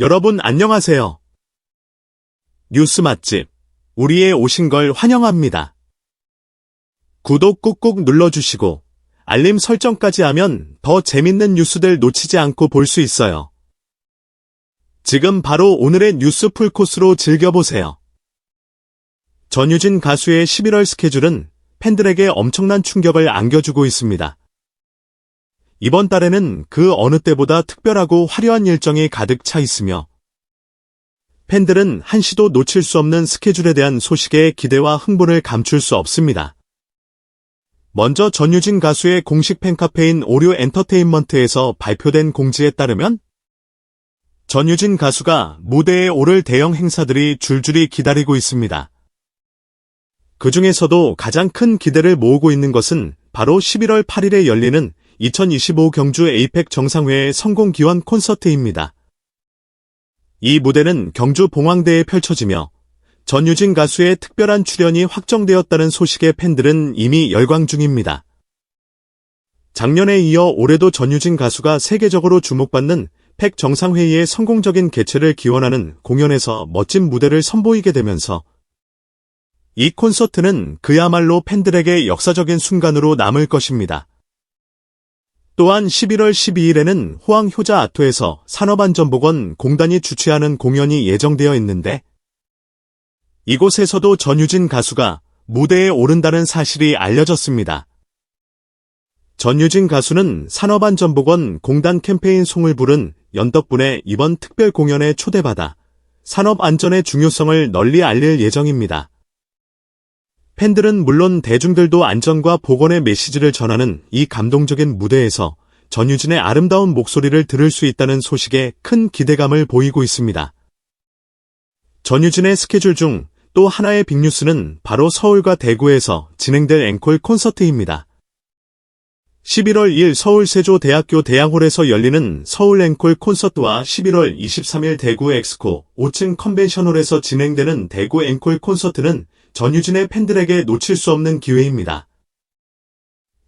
여러분 안녕하세요. 뉴스 맛집, 우리에 오신 걸 환영합니다. 구독 꾹꾹 눌러주시고 알림 설정까지 하면 더 재밌는 뉴스들 놓치지 않고 볼 수 있어요. 지금 바로 오늘의 뉴스 풀코스로 즐겨보세요. 전유진 가수의 11월 스케줄은 팬들에게 엄청난 충격을 안겨주고 있습니다. 이번 달에는 그 어느 때보다 특별하고 화려한 일정이 가득 차 있으며 팬들은 한시도 놓칠 수 없는 스케줄에 대한 소식에 기대와 흥분을 감출 수 없습니다. 먼저 전유진 가수의 공식 팬카페인 오류 엔터테인먼트에서 발표된 공지에 따르면 전유진 가수가 무대에 오를 대형 행사들이 줄줄이 기다리고 있습니다. 그 중에서도 가장 큰 기대를 모으고 있는 것은 바로 11월 8일에 열리는 2025 경주 에이펙 정상회의 성공 기원 콘서트입니다. 이 무대는 경주 봉황대에 펼쳐지며 전유진 가수의 특별한 출연이 확정되었다는 소식에 팬들은 이미 열광 중입니다. 작년에 이어 올해도 전유진 가수가 세계적으로 주목받는 팩 정상회의의 성공적인 개최를 기원하는 공연에서 멋진 무대를 선보이게 되면서 이 콘서트는 그야말로 팬들에게 역사적인 순간으로 남을 것입니다. 또한 11월 12일에는 호황효자 아토에서 산업안전보건 공단이 주최하는 공연이 예정되어 있는데 이곳에서도 전유진 가수가 무대에 오른다는 사실이 알려졌습니다. 전유진 가수는 산업안전보건 공단 캠페인 송을 부른 연 덕분에 이번 특별 공연에 초대받아 산업안전의 중요성을 널리 알릴 예정입니다. 팬들은 물론 대중들도 안전과 보건의 메시지를 전하는 이 감동적인 무대에서 전유진의 아름다운 목소리를 들을 수 있다는 소식에 큰 기대감을 보이고 있습니다. 전유진의 스케줄 중 또 하나의 빅뉴스는 바로 서울과 대구에서 진행될 앵콜 콘서트입니다. 11월 2일 서울 세조대학교 대양홀에서 열리는 서울 앵콜 콘서트와 11월 23일 대구 엑스코 5층 컨벤션홀에서 진행되는 대구 앵콜 콘서트는 전유진의 팬들에게 놓칠 수 없는 기회입니다.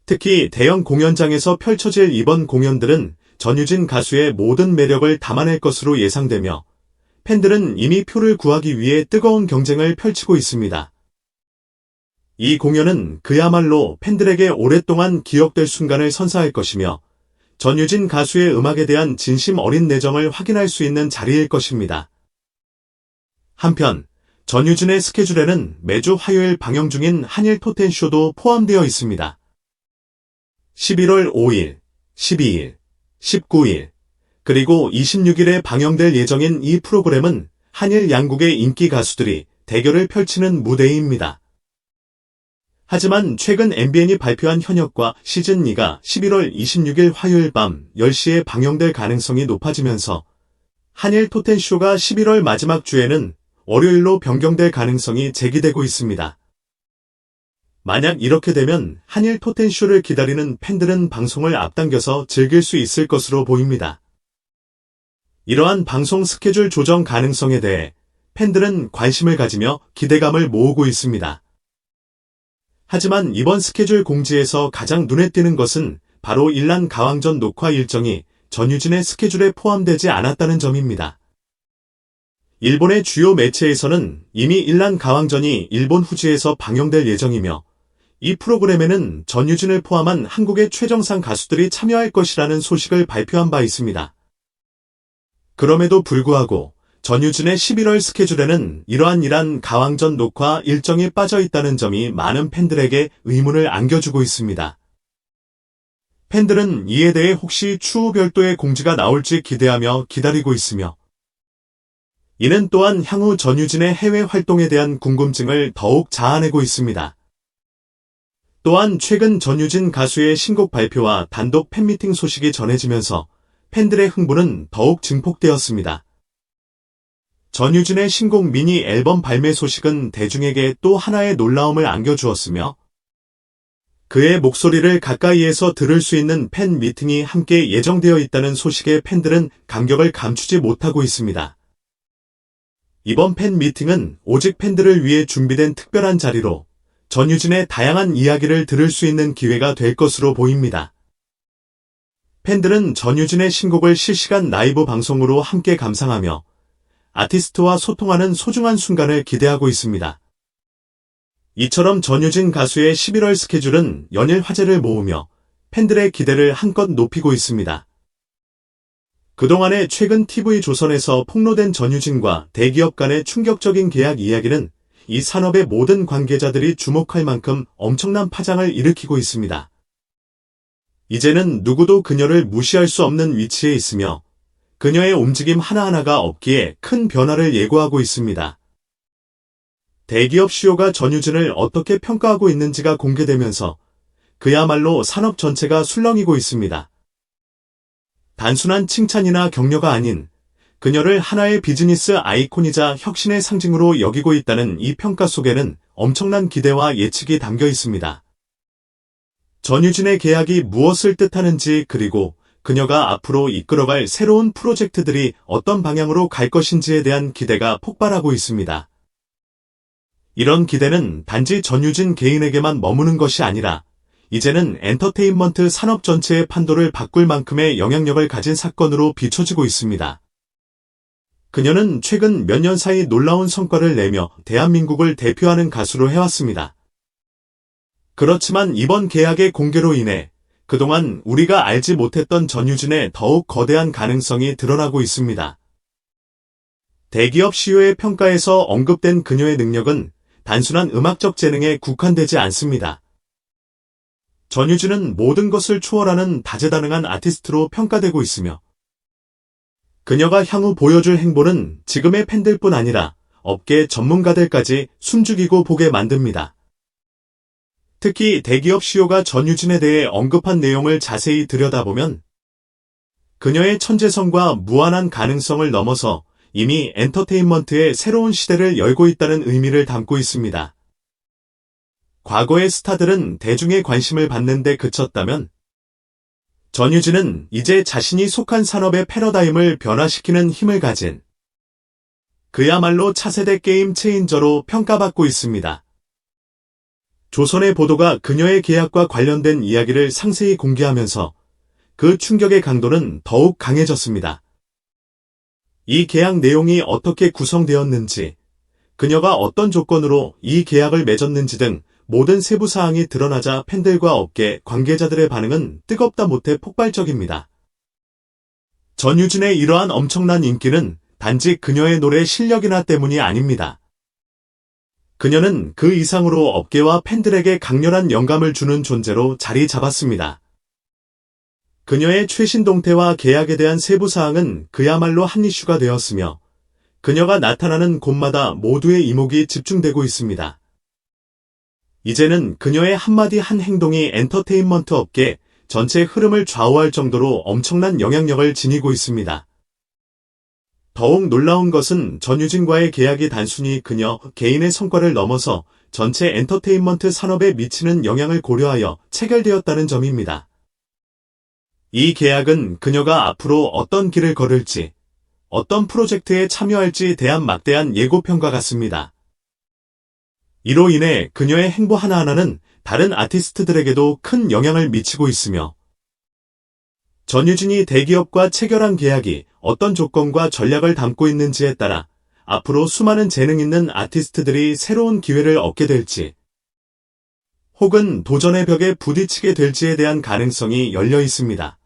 특히 대형 공연장에서 펼쳐질 이번 공연들은 전유진 가수의 모든 매력을 담아낼 것으로 예상되며 팬들은 이미 표를 구하기 위해 뜨거운 경쟁을 펼치고 있습니다. 이 공연은 그야말로 팬들에게 오랫동안 기억될 순간을 선사할 것이며 전유진 가수의 음악에 대한 진심 어린 내정을 확인할 수 있는 자리일 것입니다. 한편 전유진의 스케줄에는 매주 화요일 방영 중인 한일 토텐쇼도 포함되어 있습니다. 11월 5일, 12일, 19일, 그리고 26일에 방영될 예정인 이 프로그램은 한일 양국의 인기 가수들이 대결을 펼치는 무대입니다. 하지만 최근 MBN이 발표한 현역과 시즌2가 11월 26일 화요일 밤 10시에 방영될 가능성이 높아지면서 한일 토텐쇼가 11월 마지막 주에는 월요일로 변경될 가능성이 제기되고 있습니다. 만약 이렇게 되면 한일 토텐쇼를 기다리는 팬들은 방송을 앞당겨서 즐길 수 있을 것으로 보입니다. 이러한 방송 스케줄 조정 가능성에 대해 팬들은 관심을 가지며 기대감을 모으고 있습니다. 하지만 이번 스케줄 공지에서 가장 눈에 띄는 것은 바로 일란 가왕전 녹화 일정이 전유진의 스케줄에 포함되지 않았다는 점입니다. 일본의 주요 매체에서는 이미 일란 가왕전이 일본 후지에서 방영될 예정이며 이 프로그램에는 전유진을 포함한 한국의 최정상 가수들이 참여할 것이라는 소식을 발표한 바 있습니다. 그럼에도 불구하고 전유진의 11월 스케줄에는 이러한 일란 가왕전 녹화 일정이 빠져 있다는 점이 많은 팬들에게 의문을 안겨주고 있습니다. 팬들은 이에 대해 혹시 추후 별도의 공지가 나올지 기대하며 기다리고 있으며 이는 또한 향후 전유진의 해외 활동에 대한 궁금증을 더욱 자아내고 있습니다. 또한 최근 전유진 가수의 신곡 발표와 단독 팬미팅 소식이 전해지면서 팬들의 흥분은 더욱 증폭되었습니다. 전유진의 신곡 미니 앨범 발매 소식은 대중에게 또 하나의 놀라움을 안겨주었으며 그의 목소리를 가까이에서 들을 수 있는 팬 미팅이 함께 예정되어 있다는 소식에 팬들은 감격을 감추지 못하고 있습니다. 이번 팬 미팅은 오직 팬들을 위해 준비된 특별한 자리로 전유진의 다양한 이야기를 들을 수 있는 기회가 될 것으로 보입니다. 팬들은 전유진의 신곡을 실시간 라이브 방송으로 함께 감상하며 아티스트와 소통하는 소중한 순간을 기대하고 있습니다. 이처럼 전유진 가수의 11월 스케줄은 연일 화제를 모으며 팬들의 기대를 한껏 높이고 있습니다. 그동안의 최근 TV조선에서 폭로된 전유진과 대기업 간의 충격적인 계약 이야기는 이 산업의 모든 관계자들이 주목할 만큼 엄청난 파장을 일으키고 있습니다. 이제는 누구도 그녀를 무시할 수 없는 위치에 있으며 그녀의 움직임 하나하나가 업계에 큰 변화를 예고하고 있습니다. 대기업 CEO가 전유진을 어떻게 평가하고 있는지가 공개되면서 그야말로 산업 전체가 술렁이고 있습니다. 단순한 칭찬이나 격려가 아닌 그녀를 하나의 비즈니스 아이콘이자 혁신의 상징으로 여기고 있다는 이 평가 속에는 엄청난 기대와 예측이 담겨 있습니다. 전유진의 계약이 무엇을 뜻하는지 그리고 그녀가 앞으로 이끌어갈 새로운 프로젝트들이 어떤 방향으로 갈 것인지에 대한 기대가 폭발하고 있습니다. 이런 기대는 단지 전유진 개인에게만 머무는 것이 아니라 이제는 엔터테인먼트 산업 전체의 판도를 바꿀 만큼의 영향력을 가진 사건으로 비춰지고 있습니다. 그녀는 최근 몇 년 사이 놀라운 성과를 내며 대한민국을 대표하는 가수로 해왔습니다. 그렇지만 이번 계약의 공개로 인해 그동안 우리가 알지 못했던 전유진의 더욱 거대한 가능성이 드러나고 있습니다. 대기업 CEO의 평가에서 언급된 그녀의 능력은 단순한 음악적 재능에 국한되지 않습니다. 전유진은 모든 것을 초월하는 다재다능한 아티스트로 평가되고 있으며 그녀가 향후 보여줄 행보는 지금의 팬들뿐 아니라 업계 전문가들까지 숨죽이고 보게 만듭니다. 특히 대기업 CEO가 전유진에 대해 언급한 내용을 자세히 들여다보면 그녀의 천재성과 무한한 가능성을 넘어서 이미 엔터테인먼트의 새로운 시대를 열고 있다는 의미를 담고 있습니다. 과거의 스타들은 대중의 관심을 받는 데 그쳤다면 전유진은 이제 자신이 속한 산업의 패러다임을 변화시키는 힘을 가진 그야말로 차세대 게임 체인저로 평가받고 있습니다. 조선의 보도가 그녀의 계약과 관련된 이야기를 상세히 공개하면서 그 충격의 강도는 더욱 강해졌습니다. 이 계약 내용이 어떻게 구성되었는지, 그녀가 어떤 조건으로 이 계약을 맺었는지 등 모든 세부 사항이 드러나자 팬들과 업계 관계자들의 반응은 뜨겁다 못해 폭발적입니다. 전유진의 이러한 엄청난 인기는 단지 그녀의 노래 실력이나 때문이 아닙니다. 그녀는 그 이상으로 업계와 팬들에게 강렬한 영감을 주는 존재로 자리 잡았습니다. 그녀의 최신 동태와 계약에 대한 세부 사항은 그야말로 한 이슈가 되었으며 그녀가 나타나는 곳마다 모두의 이목이 집중되고 있습니다. 이제는 그녀의 한마디 한 행동이 엔터테인먼트 업계 전체 흐름을 좌우할 정도로 엄청난 영향력을 지니고 있습니다. 더욱 놀라운 것은 전유진과의 계약이 단순히 그녀 개인의 성과를 넘어서 전체 엔터테인먼트 산업에 미치는 영향을 고려하여 체결되었다는 점입니다. 이 계약은 그녀가 앞으로 어떤 길을 걸을지, 어떤 프로젝트에 참여할지에 대한 막대한 예고편과 같습니다. 이로 인해 그녀의 행보 하나하나는 다른 아티스트들에게도 큰 영향을 미치고 있으며 전유진이 대기업과 체결한 계약이 어떤 조건과 전략을 담고 있는지에 따라 앞으로 수많은 재능 있는 아티스트들이 새로운 기회를 얻게 될지 혹은 도전의 벽에 부딪히게 될지에 대한 가능성이 열려 있습니다.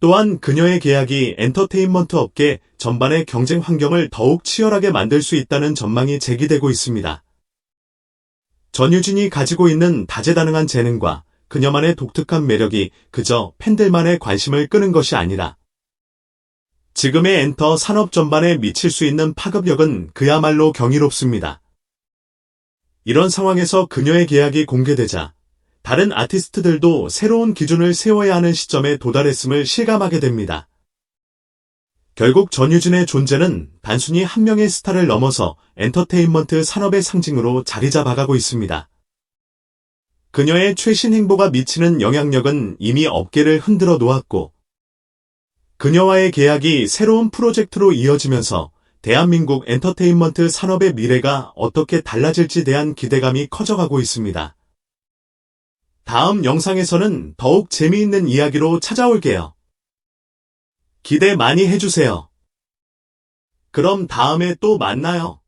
또한 그녀의 계약이 엔터테인먼트 업계 전반의 경쟁 환경을 더욱 치열하게 만들 수 있다는 전망이 제기되고 있습니다. 전유진이 가지고 있는 다재다능한 재능과 그녀만의 독특한 매력이 그저 팬들만의 관심을 끄는 것이 아니라 지금의 엔터 산업 전반에 미칠 수 있는 파급력은 그야말로 경이롭습니다. 이런 상황에서 그녀의 계약이 공개되자 다른 아티스트들도 새로운 기준을 세워야 하는 시점에 도달했음을 실감하게 됩니다. 결국 전유진의 존재는 단순히 한 명의 스타를 넘어서 엔터테인먼트 산업의 상징으로 자리 잡아가고 있습니다. 그녀의 최신 행보가 미치는 영향력은 이미 업계를 흔들어 놓았고 그녀와의 계약이 새로운 프로젝트로 이어지면서 대한민국 엔터테인먼트 산업의 미래가 어떻게 달라질지 대한 기대감이 커져가고 있습니다. 다음 영상에서는 더욱 재미있는 이야기로 찾아올게요. 기대 많이 해주세요. 그럼 다음에 또 만나요.